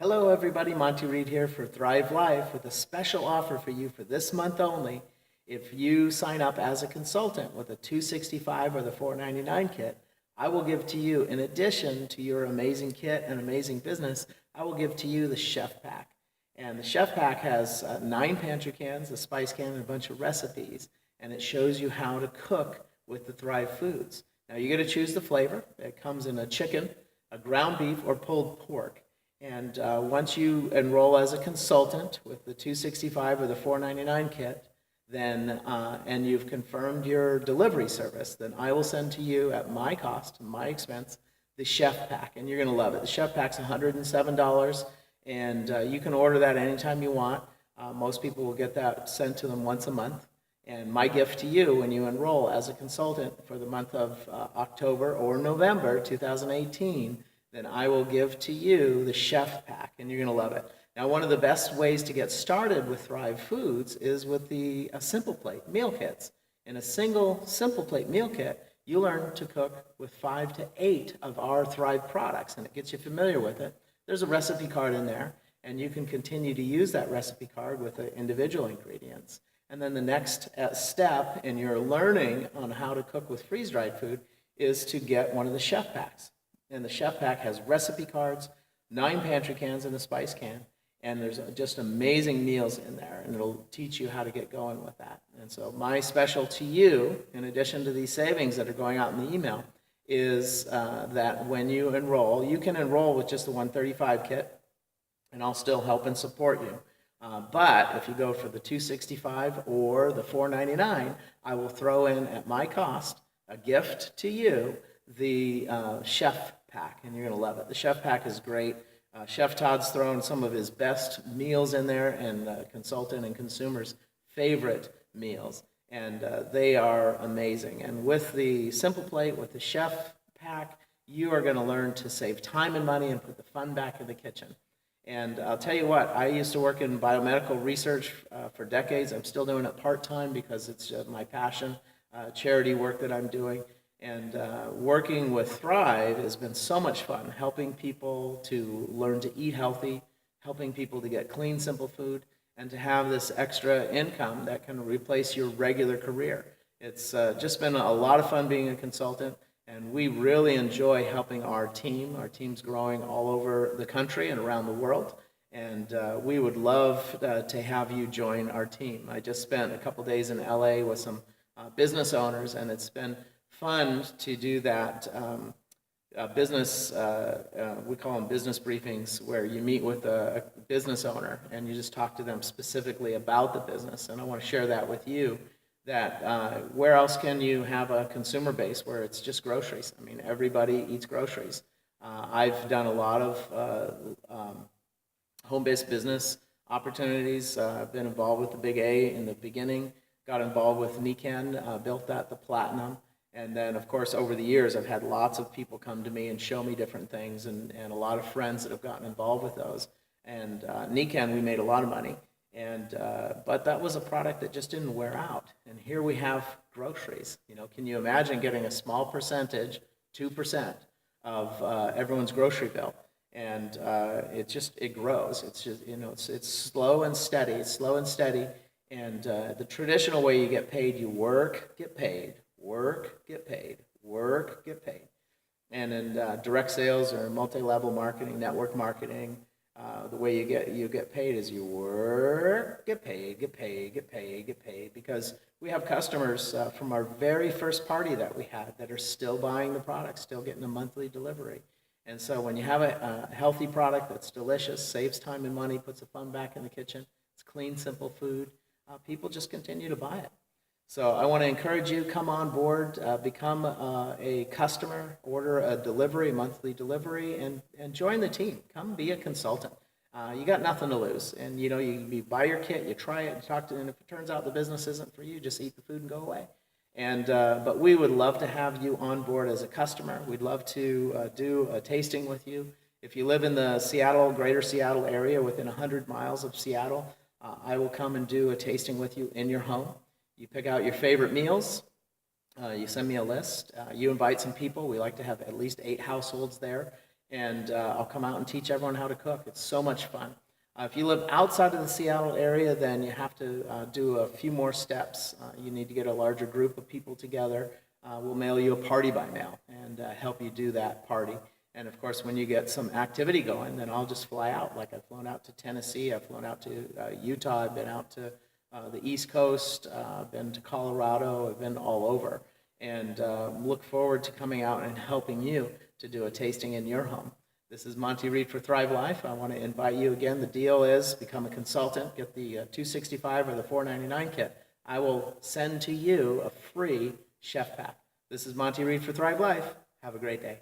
Hello, everybody. Monty Reed here for Thrivelife with a special offer for you for this month only. If you sign up as a consultant with a 265 or the 499 kit, I will give to you, in addition to your amazing kit and amazing business, I will give to you the Chef Pack. And the Chef Pack has 9 pantry cans, a spice can, and a bunch of recipes. And it shows you how to cook with the Thrive foods. Now, you get to choose the flavor. It comes in a chicken, a ground beef, or pulled pork. And once you enroll as a consultant with the 265 or the 499 kit, then and you've confirmed your delivery service, then I will send to you at my cost, my expense, the Chef Pack, and you're going to love it. The Chef Pack's $107, and you can order that anytime you want. Most people will get that sent to them once a month. And my gift to you when you enroll as a consultant for the month of October or November 2018, then I will give to you the Chef Pack, and you're going to love it. Now, one of the best ways to get started with Thrive Foods is with the Simple Plate meal kits. In a single Simple Plate meal kit, you learn to cook with 5 to 8 of our Thrive products, and it gets you familiar with it. There's a recipe card in there, and you can continue to use that recipe card with the individual ingredients. And then the next step in your learning on how to cook with freeze-dried food is to get one of the Chef Packs. And the Chef Pack has recipe cards, 9 pantry cans and a spice can, and there's just amazing meals in there, and it'll teach you how to get going with that. And so my special to you, in addition to these savings that are going out in the email, is that when you enroll, you can enroll with just the 135 kit, and I'll still help and support you. But if you go for the 265 or the 499, I will throw in at my cost a gift to you, the Chef Pack, and you're going to love it. The Chef Pack is great. Chef Todd's thrown some of his best meals in there, and consultant and consumers' favorite meals, and they are amazing. And with the Simple Plate, with the Chef Pack, you are going to learn to save time and money and put the fun back in the kitchen. And I'll tell you what, I used to work in biomedical research for decades. I'm still doing it part-time because it's my passion, charity work that I'm doing. And working with Thrive has been so much fun, helping people to learn to eat healthy, helping people to get clean, simple food, and to have this extra income that can replace your regular career. It's just been a lot of fun being a consultant, and we really enjoy helping our team. Our team's growing all over the country and around the world, and we would love to have you join our team. I just spent a couple days in LA with some business owners, and it's been fun to do that business, we call them business briefings, where you meet with a business owner and you just talk to them specifically about the business. And I want to share that with you, that where else can you have a consumer base where it's just groceries? I mean, everybody eats groceries. I've done a lot of home-based business opportunities. I've been involved with the Big A in the beginning, got involved with Nikan, built that to platinum. And then, of course, over the years, I've had lots of people come to me and show me different things, and a lot of friends that have gotten involved with those. And Nikan, we made a lot of money, and but that was a product that just didn't wear out. And here we have groceries. You know, can you imagine getting a small percentage, 2% of everyone's grocery bill? And it grows. It's just, you know, it's slow and steady. It's slow and steady. And the traditional way you get paid, you work, get paid. Work, get paid. Work, get paid. And in direct sales or multi-level marketing, network marketing, the way you get paid is you work, get paid, get paid, get paid, get paid. Because we have customers from our very first party that we had that are still buying the product, still getting a monthly delivery. And so when you have a healthy product that's delicious, saves time and money, puts the fun back in the kitchen, it's clean, simple food, people just continue to buy it. So I want to encourage you, come on board, become a customer, order a delivery, monthly delivery, and join the team. Come be a consultant. You got nothing to lose. And you know, you buy your kit, you try it, you talk to it, and if it turns out the business isn't for you, just eat the food and go away. And but we would love to have you on board as a customer. We'd love to do a tasting with you. If you live in the Seattle, greater Seattle area, within 100 miles of Seattle, I will come and do a tasting with you in your home. You pick out your favorite meals, you send me a list, you invite some people. We like to have at least 8 households there, and I'll come out and teach everyone how to cook. It's so much fun. If you live outside of the Seattle area, then you have to do a few more steps. You need to get a larger group of people together. We'll mail you a party by mail and help you do that party. And of course, when you get some activity going, then I'll just fly out. Like I've flown out to Tennessee, I've flown out to Utah, I've been out to the East Coast, I've been to Colorado, I've been all over. And look forward to coming out and helping you to do a tasting in your home. This is Monty Reed for Thrivelife. I want to invite you again. The deal is become a consultant, get the 265 or the 499 kit. I will send to you a free chef pack. This is Monty Reed for Thrivelife. Have a great day.